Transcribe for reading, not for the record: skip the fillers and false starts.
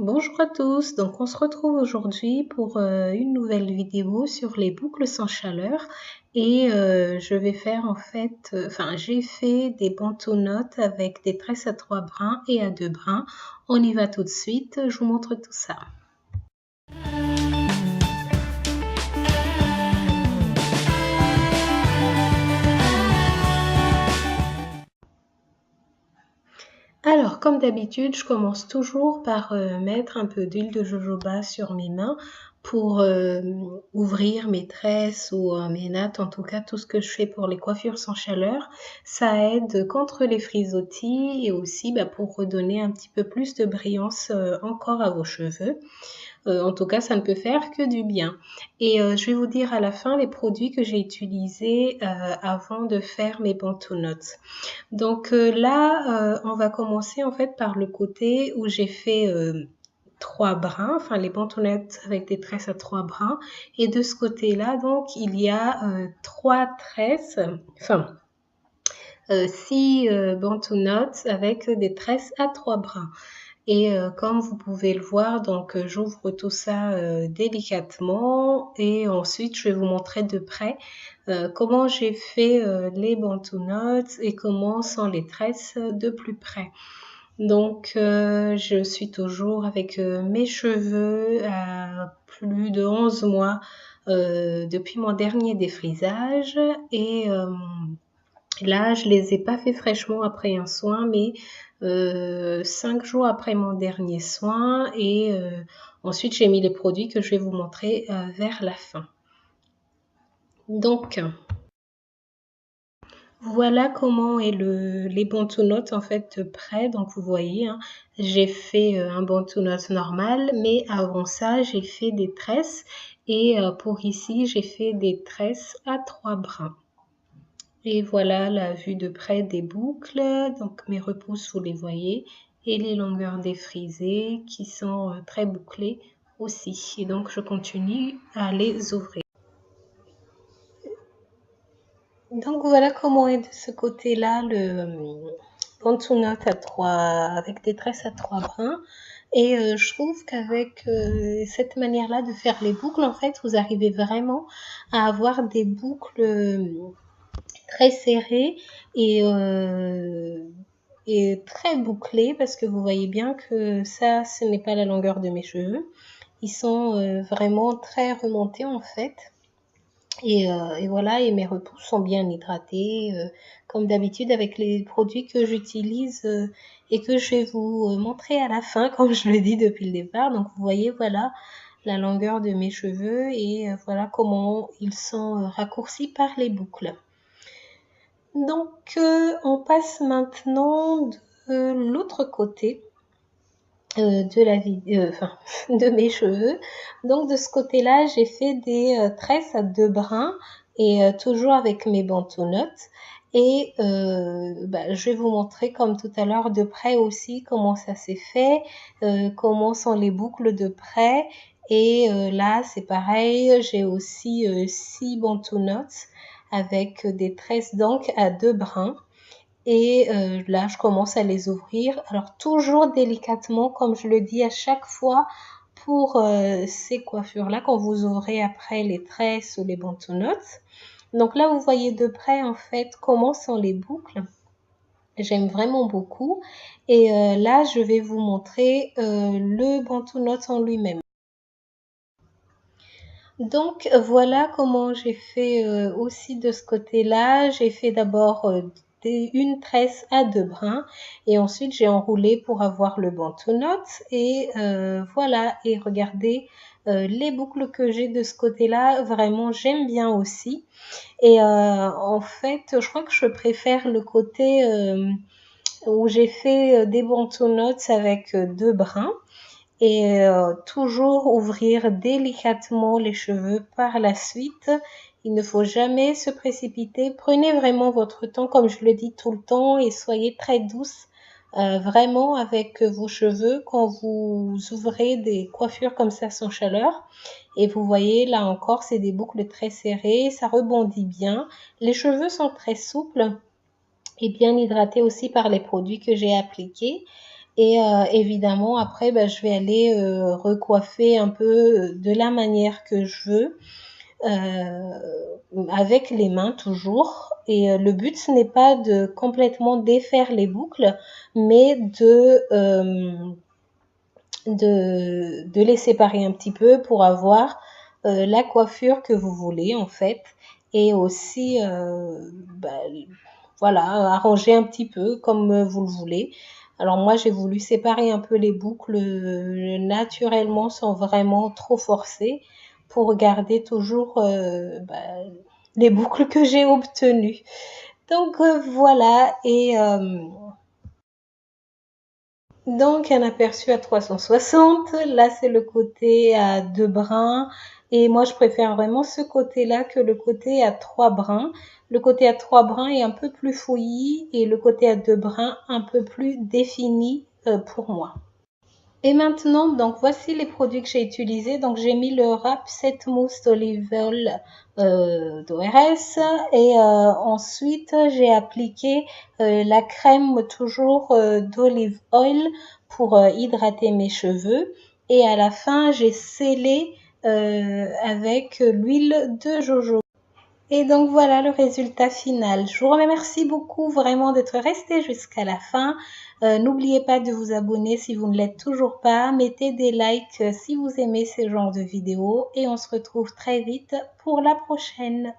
Bonjour à tous, donc on se retrouve aujourd'hui pour une nouvelle vidéo sur les boucles sans chaleur et je vais faire j'ai fait des bandeaux notes avec des tresses à 3 brins et à 2 brins. On y va tout de suite, je vous montre tout ça. Alors, comme d'habitude, je commence toujours par mettre un peu d'huile de jojoba sur mes mains pour ouvrir mes tresses ou mes nattes, en tout cas tout ce que je fais pour les coiffures sans chaleur. Ça aide contre les frisottis et aussi pour redonner un petit peu plus de brillance encore à vos cheveux. En tout cas, ça ne peut faire que du bien. Et je vais vous dire à la fin les produits que j'ai utilisés avant de faire mes bandeaux notes. Donc là, on va commencer en fait par le côté où j'ai fait 3 brins, enfin les bantonnettes avec des tresses à 3 brins. Et de ce côté-là, donc, il y a 3 tresses, 6 bantonnettes avec des tresses à 3 brins. Et comme vous pouvez le voir, donc j'ouvre tout ça délicatement et ensuite je vais vous montrer de près comment j'ai fait les bandeaux notes et comment sont les tresses de plus près. Donc je suis toujours avec mes cheveux à plus de 11 mois depuis mon dernier défrisage et là, je les ai pas fait fraîchement après un soin, mais 5 jours après mon dernier soin et ensuite j'ai mis les produits que je vais vous montrer vers la fin. Donc, voilà comment est les bandeaux notes en fait prêts. Donc vous voyez, hein, j'ai fait un bandeau notes normal, mais avant ça, j'ai fait des tresses et pour ici, j'ai fait des tresses à 3 brins. Et voilà la vue de près des boucles, donc mes repousses vous les voyez et les longueurs défrisées qui sont très bouclées aussi. Et donc je continue à les ouvrir. Donc voilà comment est de ce côté-là le bandeau note à 3 avec des tresses à 3 brins. Et je trouve qu'avec cette manière-là de faire les boucles, en fait, vous arrivez vraiment à avoir des boucles très serrées et très bouclées parce que vous voyez bien que ça, ce n'est pas la longueur de mes cheveux. Ils sont vraiment très remontés en fait. Et voilà, et mes repousses sont bien hydratées, comme d'habitude avec les produits que j'utilise et que je vais vous montrer à la fin, comme je le dis depuis le départ. Donc vous voyez, voilà la longueur de mes cheveux et voilà comment ils sont raccourcis par les boucles. Donc on passe maintenant de l'autre côté de mes cheveux. Donc de ce côté-là, j'ai fait des tresses à 2 brins et toujours avec mes bandeaux notes. Et je vais vous montrer comme tout à l'heure de près aussi comment ça s'est fait, comment sont les boucles de près. Et là, c'est pareil, j'ai aussi 6 bandeaux notes avec des tresses donc à 2 brins. Et là, je commence à les ouvrir. Alors, toujours délicatement, comme je le dis à chaque fois, pour ces coiffures-là, quand vous ouvrez après les tresses ou les bandeaux notes. Donc là, vous voyez de près, en fait, comment sont les boucles. J'aime vraiment beaucoup. Et là, je vais vous montrer le bandeau notes en lui-même. Donc voilà comment j'ai fait aussi de ce côté-là. J'ai fait d'abord une tresse à 2 brins et ensuite j'ai enroulé pour avoir le bandeau notes et voilà, et regardez les boucles que j'ai de ce côté-là, vraiment j'aime bien aussi. Et en fait, je crois que je préfère le côté où j'ai fait des bandeaux notes avec 2 brins. Et toujours ouvrir délicatement les cheveux par la suite. Il ne faut jamais se précipiter. Prenez vraiment votre temps, comme je le dis tout le temps, et soyez très douce vraiment avec vos cheveux quand vous ouvrez des coiffures comme ça sans chaleur. Et vous voyez, là encore, c'est des boucles très serrées, ça rebondit bien. Les cheveux sont très souples et bien hydratés aussi par les produits que j'ai appliqués. Et évidemment, après, bah, je vais aller recoiffer un peu de la manière que je veux, avec les mains toujours. Et le but, ce n'est pas de complètement défaire les boucles, mais de les séparer un petit peu pour avoir la coiffure que vous voulez en fait. Et aussi, bah, voilà, arranger un petit peu comme vous le voulez. Alors moi, j'ai voulu séparer un peu les boucles naturellement sans vraiment trop forcer pour garder toujours les boucles que j'ai obtenues. Donc voilà, et donc un aperçu à 360. Là, c'est le côté à 2 brins et moi, je préfère vraiment ce côté-là que le côté à 3 brins. Le côté à 3 brins est un peu plus fouillis et le côté à 2 brins un peu plus défini pour moi. Et maintenant, donc voici les produits que j'ai utilisés. Donc j'ai mis le Rap 7 mousse d'olive oil d'ORS et ensuite j'ai appliqué la crème toujours d'olive oil pour hydrater mes cheveux et à la fin j'ai scellé avec l'huile de jojoba. Et donc voilà le résultat final. Je vous remercie beaucoup vraiment d'être resté jusqu'à la fin. N'oubliez pas de vous abonner si vous ne l'êtes toujours pas. Mettez des likes si vous aimez ce genre de vidéos et on se retrouve très vite pour la prochaine.